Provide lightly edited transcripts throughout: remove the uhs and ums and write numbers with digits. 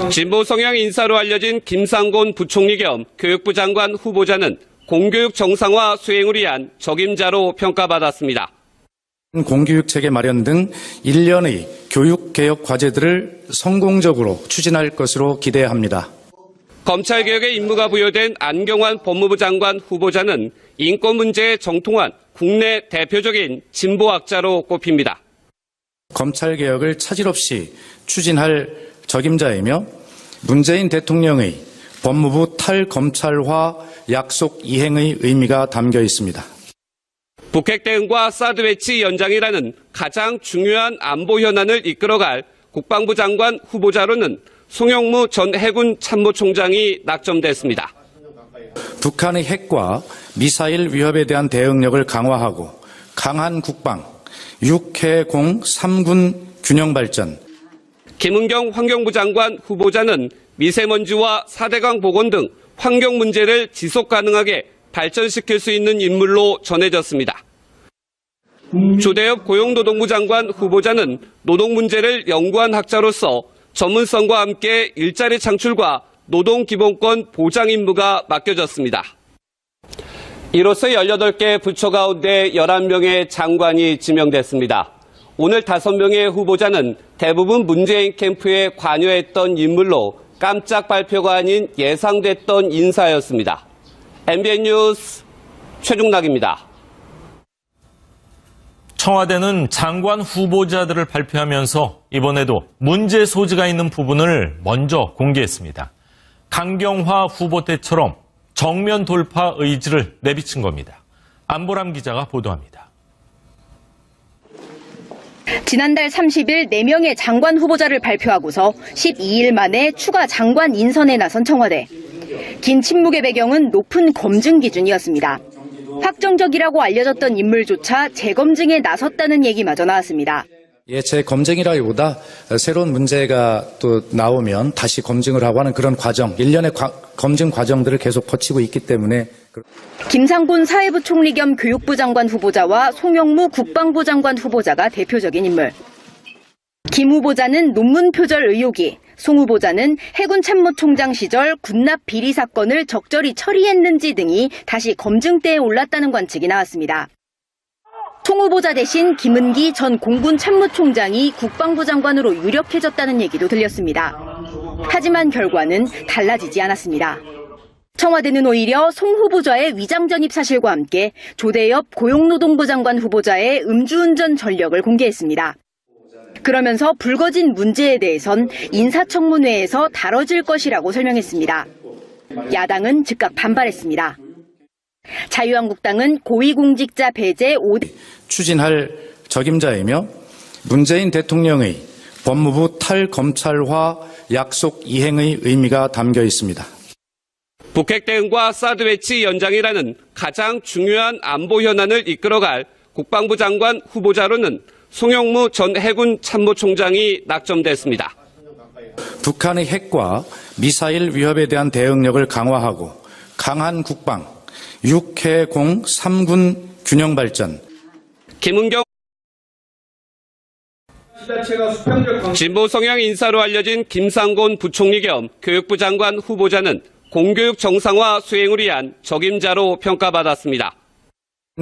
진보 성향 인사로 알려진 김상곤 부총리 겸 교육부 장관 후보자는 공교육 정상화 수행을 위한 적임자로 평가받았습니다. 공교육 체계 마련 등 일련의 교육 개혁 과제들을 성공적으로 추진할 것으로 기대합니다. 검찰개혁의 임무가 부여된 안경환 법무부 장관 후보자는 인권 문제에 정통한 국내 대표적인 진보학자로 꼽힙니다. 검찰개혁을 차질 없이 추진할 적임자이며 문재인 대통령의 법무부 탈검찰화 약속 이행의 의미가 담겨 있습니다. 북핵 대응과 사드 배치 연장이라는 가장 중요한 안보 현안을 이끌어갈 국방부 장관 후보자로는 송영무 전 해군 참모총장이 낙점됐습니다. 북한의 핵과 미사일 위협에 대한 대응력을 강화하고 강한 국방, 육해공 3군 균형 발전. 김은경 환경부 장관 후보자는 미세먼지와 4대강 복원 등 환경 문제를 지속 가능하게 발전시킬 수 있는 인물로 전해졌습니다. 조대엽 고용노동부 장관 후보자는 노동 문제를 연구한 학자로서 전문성과 함께 일자리 창출과 노동기본권 보장 임무가 맡겨졌습니다. 이로써 18개 부처 가운데 11명의 장관이 지명됐습니다. 오늘 5명의 후보자는 대부분 문재인 캠프에 관여했던 인물로 깜짝 발표가 아닌 예상됐던 인사였습니다. MBN 뉴스 최중락입니다. 청와대는 장관 후보자들을 발표하면서 이번에도 문제 소지가 있는 부분을 먼저 공개했습니다. 강경화 후보 때처럼 정면 돌파 의지를 내비친 겁니다. 안보람 기자가 보도합니다. 지난달 30일 4명의 장관 후보자를 발표하고서 12일 만에 추가 장관 인선에 나선 청와대. 긴 침묵의 배경은 높은 검증 기준이었습니다. 확정적이라고 알려졌던 인물조차 재검증에 나섰다는 얘기마저 나왔습니다. 재검증이라기보다 새로운 문제가 또 나오면 다시 검증을 하고 하는 그런 과정, 일련의 검증 과정들을 계속 거치고 있기 때문에. 김상곤 사회부 총리 겸 교육부 장관 후보자와 송영무 국방부 장관 후보자가 대표적인 인물. 김 후보자는 논문 표절 의혹이, 송 후보자는 해군 참모총장 시절 군납 비리 사건을 적절히 처리했는지 등이 다시 검증대에 올랐다는 관측이 나왔습니다. 송 후보자 대신 김은기 전 공군 참모총장이 국방부 장관으로 유력해졌다는 얘기도 들렸습니다. 하지만 결과는 달라지지 않았습니다. 청와대는 오히려 송 후보자의 위장 전입 사실과 함께 조대엽 고용노동부 장관 후보자의 음주운전 전력을 공개했습니다. 그러면서 불거진 문제에 대해선 인사청문회에서 다뤄질 것이라고 설명했습니다. 야당은 즉각 반발했습니다. 자유한국당은 고위공직자 배제 5대 추진할 적임자이며 문재인 대통령의 법무부 탈검찰화 약속 이행의 의미가 담겨 있습니다. 북핵 대응과 사드 배치 연장이라는 가장 중요한 안보 현안을 이끌어갈 국방부 장관 후보자로는 송영무 전 해군 참모총장이 낙점됐습니다. 북한의 핵과 미사일 위협에 대한 대응력을 강화하고 강한 국방, 육해공 3군 균형 발전. 김은경 진보 성향 인사로 알려진 김상곤 부총리 겸 교육부 장관 후보자는 공교육 정상화 수행을 위한 적임자로 평가받았습니다.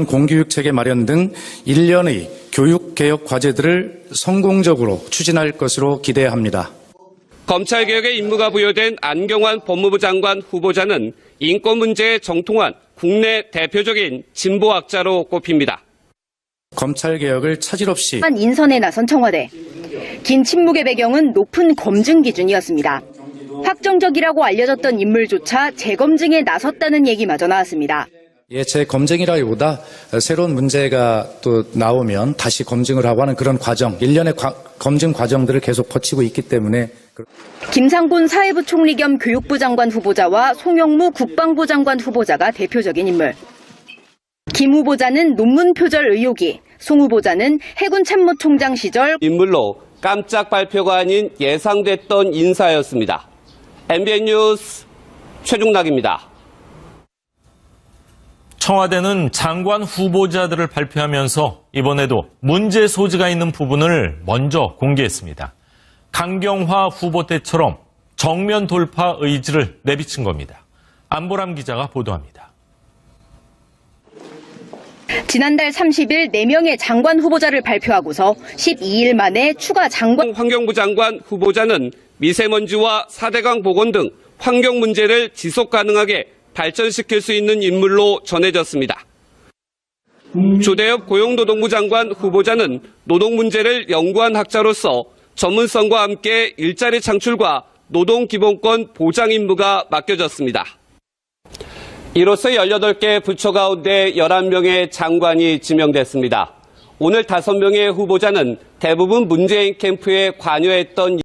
공교육 체계 마련 등 일련의 교육 개혁 과제들을 성공적으로 추진할 것으로 기대합니다. 검찰개혁의 임무가 부여된 안경환 법무부 장관 후보자는 인권 문제에 정통한 국내 대표적인 진보학자로 꼽힙니다. 검찰개혁을 차질 없이 인선에 나선 청와대. 긴 침묵의 배경은 높은 검증 기준이었습니다. 확정적이라고 알려졌던 인물조차 재검증에 나섰다는 얘기마저 나왔습니다. 재검증이라기보다 새로운 문제가 또 나오면 다시 검증을 하고 하는 그런 과정, 일련의 검증 과정들을 계속 거치고 있기 때문에. 김상곤 사회부 총리 겸 교육부 장관 후보자와 송영무 국방부 장관 후보자가 대표적인 인물. 김 후보자는 논문 표절 의혹이, 송 후보자는 해군 참모총장 시절 인물로 깜짝 발표가 아닌 예상됐던 인사였습니다. MBN 뉴스 최중락입니다. 청와대는 장관 후보자들을 발표하면서 이번에도 문제 소지가 있는 부분을 먼저 공개했습니다. 강경화 후보 때처럼 정면 돌파 의지를 내비친 겁니다. 안보람 기자가 보도합니다. 지난달 30일 4명의 장관 후보자를 발표하고서 12일 만에 추가 장관 환경부 장관 후보자는 미세먼지와 4대강 복원 등 환경 문제를 지속 가능하게 발전시킬 수 있는 인물로 전해졌습니다. 조대엽 고용노동부 장관 후보자는 노동 문제를 연구한 학자로서 전문성과 함께 일자리 창출과 노동기본권 보장 임무가 맡겨졌습니다. 이로써 18개 부처 가운데 11명의 장관이 지명됐습니다. 오늘 5명의 후보자는 대부분 문재인 캠프에 관여했던